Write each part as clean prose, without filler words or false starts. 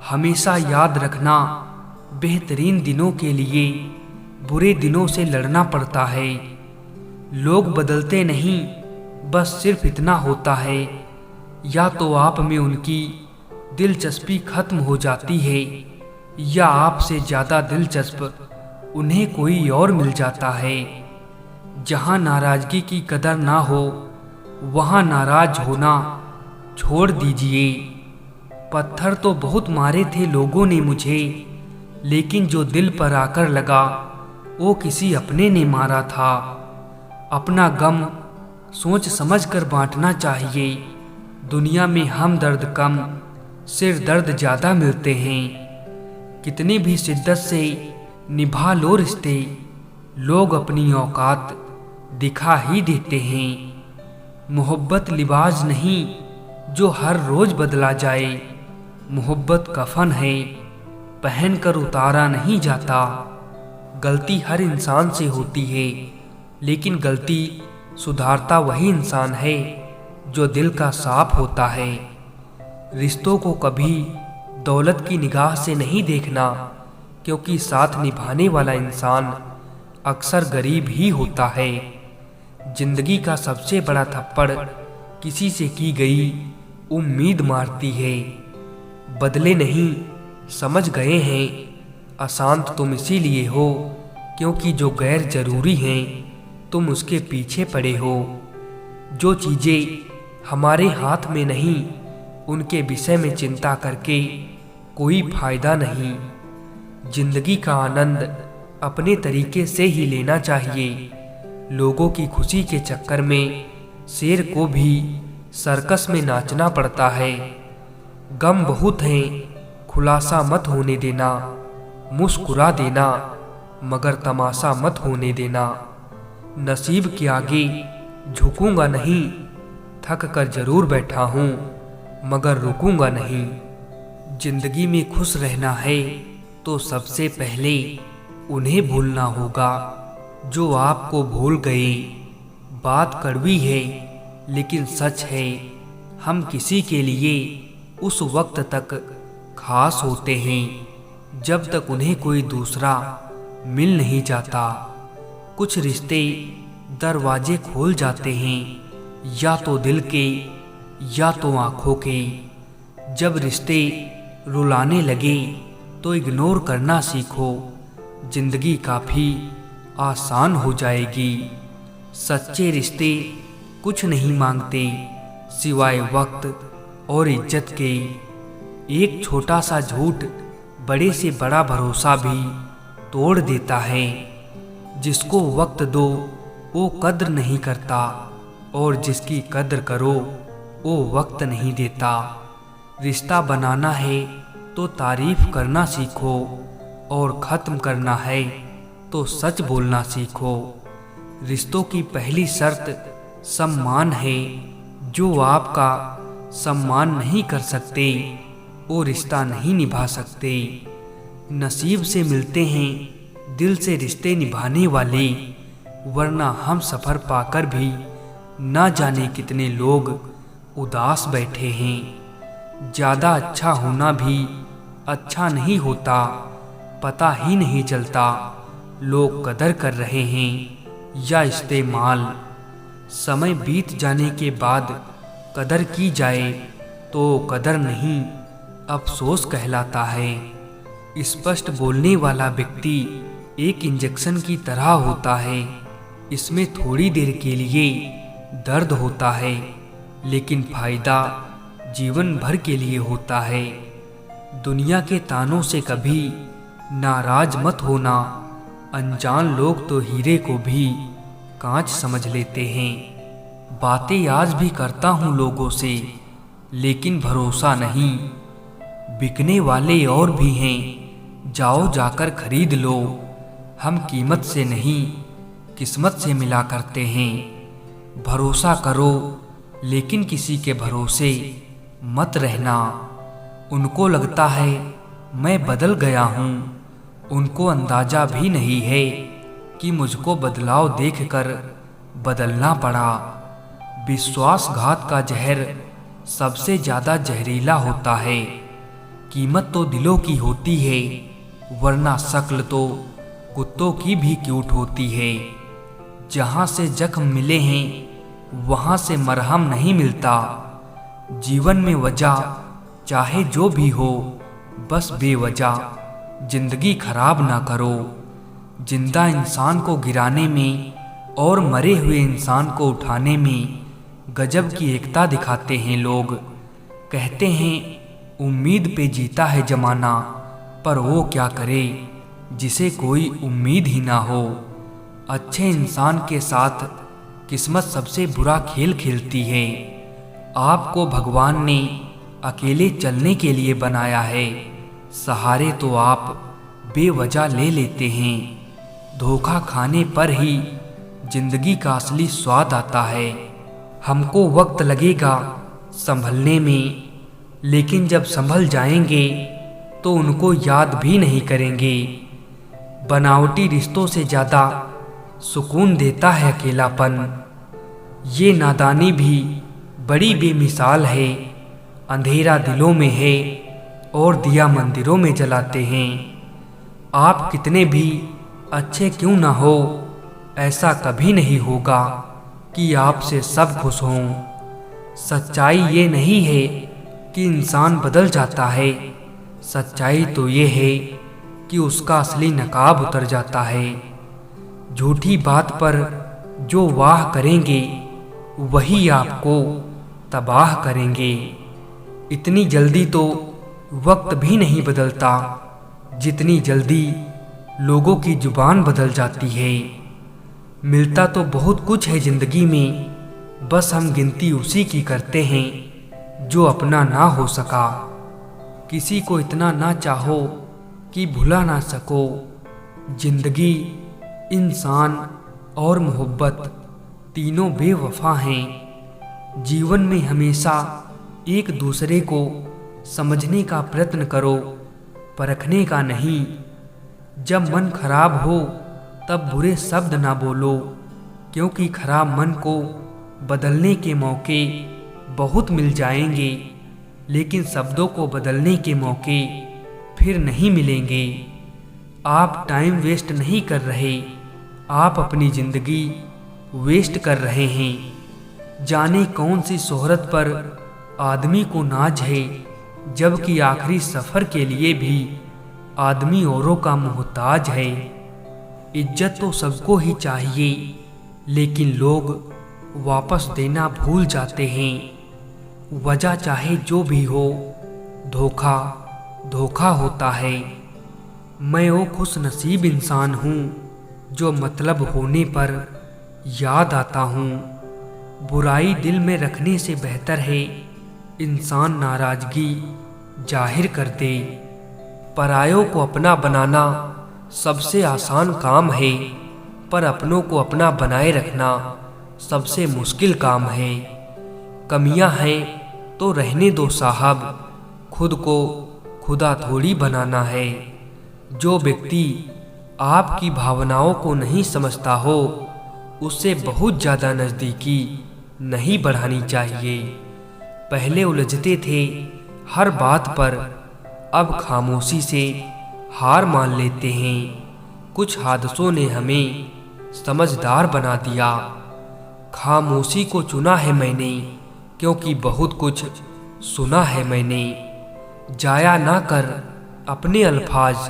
हमेशा याद रखना, बेहतरीन दिनों के लिए बुरे दिनों से लड़ना पड़ता है। लोग बदलते नहीं, बस सिर्फ इतना होता है, या तो आप में उनकी दिलचस्पी खत्म हो जाती है या आपसे ज़्यादा दिलचस्प उन्हें कोई और मिल जाता है। जहाँ नाराज़गी की कदर ना हो, वहाँ नाराज़ होना छोड़ दीजिए। पत्थर तो बहुत मारे थे लोगों ने मुझे, लेकिन जो दिल पर आकर लगा वो किसी अपने ने मारा था। अपना गम सोच समझ कर बांटना चाहिए। दुनिया में हम दर्द कम, सिर दर्द ज़्यादा मिलते हैं। कितनी भी शिद्दत से निभा लो रिश्ते, लोग अपनी औकात दिखा ही देते हैं। मोहब्बत लिबास नहीं जो हर रोज़ बदला जाए, मोहब्बत कफन है पहन कर उतारा नहीं जाता। गलती हर इंसान से होती है, लेकिन गलती सुधारता वही इंसान है जो दिल का साफ होता है। रिश्तों को कभी दौलत की निगाह से नहीं देखना, क्योंकि साथ निभाने वाला इंसान अक्सर गरीब ही होता है। जिंदगी का सबसे बड़ा थप्पड़ किसी से की गई उम्मीद मारती है। बदले नहीं, समझ गए हैं। अशांत तुम इसीलिए हो क्योंकि जो गैर जरूरी हैं तुम उसके पीछे पड़े हो। जो चीज़ें हमारे हाथ में नहीं, उनके विषय में चिंता करके कोई फायदा नहीं। जिंदगी का आनंद अपने तरीके से ही लेना चाहिए। लोगों की खुशी के चक्कर में शेर को भी सर्कस में नाचना पड़ता है। गम बहुत हैं, खुलासा मत होने देना। मुस्कुरा देना, मगर तमाशा मत होने देना। नसीब के आगे झुकूंगा नहीं, थक कर जरूर बैठा हूँ, मगर रुकूंगा नहीं। जिंदगी में खुश रहना है तो सबसे पहले उन्हें भूलना होगा जो आपको भूल गए। बात कड़वी है लेकिन सच है, हम किसी के लिए उस वक्त तक खास होते हैं जब तक उन्हें कोई दूसरा मिल नहीं जाता। कुछ रिश्ते दरवाजे खोल जाते हैं, या तो दिल के या तो आँखों के। जब रिश्ते रुलाने लगे तो इग्नोर करना सीखो, जिंदगी काफ़ी आसान हो जाएगी। सच्चे रिश्ते कुछ नहीं मांगते सिवाय वक्त और इज्जत के। एक छोटा सा झूठ बड़े से बड़ा भरोसा भी तोड़ देता है। जिसको वक्त दो वो कद्र नहीं करता, और जिसकी कद्र करो वो वक्त नहीं देता। रिश्ता बनाना है तो तारीफ करना सीखो, और ख़त्म करना है तो सच बोलना सीखो। रिश्तों की पहली शर्त सम्मान है। जो आपका सम्मान नहीं कर सकते वो रिश्ता नहीं निभा सकते। नसीब से मिलते हैं दिल से रिश्ते निभाने वाले, वरना हम सफ़र पाकर भी ना जाने कितने लोग उदास बैठे हैं। ज़्यादा अच्छा होना भी अच्छा नहीं होता, पता ही नहीं चलता लोग कदर कर रहे हैं या इस्तेमाल। समय बीत जाने के बाद कदर की जाए तो कदर नहीं, अफसोस कहलाता है। स्पष्ट बोलने वाला व्यक्ति एक इंजेक्शन की तरह होता है। इसमें थोड़ी देर के लिए दर्द होता है, लेकिन फायदा जीवन भर के लिए होता है। दुनिया के तानों से कभी नाराज मत होना। अनजान लोग तो हीरे को भी कांच समझ लेते हैं। बातें आज भी करता हूँ लोगों से, लेकिन भरोसा नहीं। बिकने वाले और भी हैं, जाओ जाकर खरीद लो। हम कीमत से नहीं किस्मत से मिला करते हैं। भरोसा करो लेकिन किसी के भरोसे मत रहना। उनको लगता है मैं बदल गया हूँ, उनको अंदाजा भी नहीं है कि मुझको बदलाव देखकर बदलना पड़ा। विश्वासघात का जहर सबसे ज़्यादा जहरीला होता है, कीमत तो दिलों की होती है, वरना शक्ल तो कुत्तों की भी क्यूट होती है। जहाँ से जख्म मिले हैं वहाँ से मरहम नहीं मिलता। जीवन में वजह चाहे जो भी हो, बस बेवजह जिंदगी खराब ना करो। जिंदा इंसान को गिराने में और मरे हुए इंसान को उठाने में गजब की एकता दिखाते हैं लोग। कहते हैं उम्मीद पे जीता है जमाना, पर वो क्या करे जिसे कोई उम्मीद ही ना हो। अच्छे इंसान के साथ किस्मत सबसे बुरा खेल खेलती है। आपको भगवान ने अकेले चलने के लिए बनाया है, सहारे तो आप बेवजह ले लेते हैं। धोखा खाने पर ही जिंदगी का असली स्वाद आता है। हमको वक्त लगेगा संभलने में, लेकिन जब संभल जाएंगे तो उनको याद भी नहीं करेंगे। बनावटी रिश्तों से ज़्यादा सुकून देता है अकेलापन। ये नादानी भी बड़ी बेमिसाल है। अंधेरा दिलों में है और दिया मंदिरों में जलाते हैं। आप कितने भी अच्छे क्यों ना हो, ऐसा कभी नहीं होगा कि आपसे सब खुश हों। सच्चाई ये नहीं है कि इंसान बदल जाता है, सच्चाई तो ये है कि उसका असली नकाब उतर जाता है। झूठी बात पर जो वाह करेंगे वही आपको तबाह करेंगे। इतनी जल्दी तो वक्त भी नहीं बदलता जितनी जल्दी लोगों की जुबान बदल जाती है। मिलता तो बहुत कुछ है जिंदगी में, बस हम गिनती उसी की करते हैं जो अपना ना हो सका। किसी को इतना ना चाहो कि भुला ना सको। जिंदगी, इंसान और मोहब्बत तीनों बेवफा हैं। जीवन में हमेशा एक दूसरे को समझने का प्रयत्न करो, परखने का नहीं। जब मन खराब हो तब बुरे शब्द ना बोलो, क्योंकि खराब मन को बदलने के मौके बहुत मिल जाएंगे, लेकिन शब्दों को बदलने के मौके फिर नहीं मिलेंगे। आप टाइम वेस्ट नहीं कर रहे, आप अपनी ज़िंदगी वेस्ट कर रहे हैं। जाने कौन सी शोहरत पर आदमी को नाज है, जबकि आखिरी सफ़र के लिए भी आदमी औरों का मोहताज है। इज्जत तो सबको ही चाहिए, लेकिन लोग वापस देना भूल जाते हैं। वजह चाहे जो भी हो, धोखा धोखा होता है। मैं वो खुश नसीब इंसान हूँ जो मतलब होने पर याद आता हूँ। बुराई दिल में रखने से बेहतर है इंसान नाराज़गी जाहिर कर दे। परायों को अपना बनाना सबसे आसान काम है, पर अपनों को अपना बनाए रखना सबसे मुश्किल काम है। कमियां हैं तो रहने दो साहब, खुद को खुदा थोड़ी बनाना है। जो व्यक्ति आपकी भावनाओं को नहीं समझता हो, उससे बहुत ज़्यादा नज़दीकी नहीं बढ़ानी चाहिए। पहले उलझते थे हर बात पर, अब खामोशी से हार मान लेते हैं। कुछ हादसों ने हमें समझदार बना दिया। खामोशी को चुना है मैंने, क्योंकि बहुत कुछ सुना है मैंने। जाया ना कर अपने अल्फाज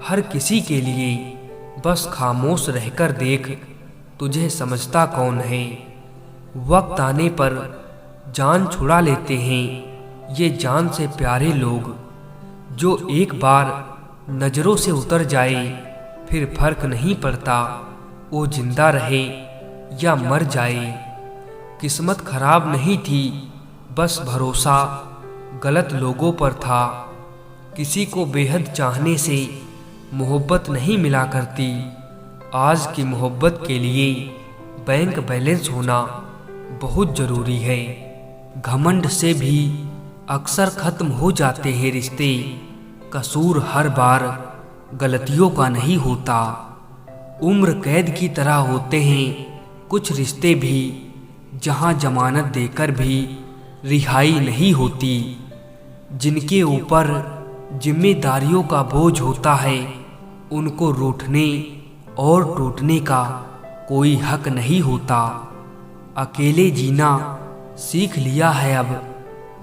हर किसी के लिए, बस खामोश रहकर देख तुझे समझता कौन है। वक्त आने पर जान छुड़ा लेते हैं ये जान से प्यारे लोग। जो एक बार नज़रों से उतर जाए फिर फर्क नहीं पड़ता वो जिंदा रहे या मर जाए। किस्मत खराब नहीं थी, बस भरोसा गलत लोगों पर था। किसी को बेहद चाहने से मोहब्बत नहीं मिला करती। आज की मोहब्बत के लिए बैंक बैलेंस होना बहुत ज़रूरी है। घमंड से भी अक्सर ख़त्म हो जाते हैं रिश्ते। कसूर हर बार गलतियों का नहीं होता। उम्र कैद की तरह होते हैं कुछ रिश्ते भी, जहां जमानत देकर भी रिहाई नहीं होती। जिनके ऊपर जिम्मेदारियों का बोझ होता है, उनको रूठने और टूटने का कोई हक नहीं होता। अकेले जीना सीख लिया है अब,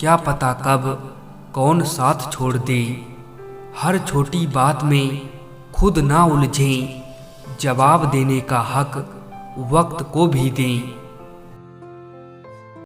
क्या पता कब कौन साथ छोड़ दे। हर छोटी बात में खुद ना उलझें, जवाब देने का हक वक्त को भी दें।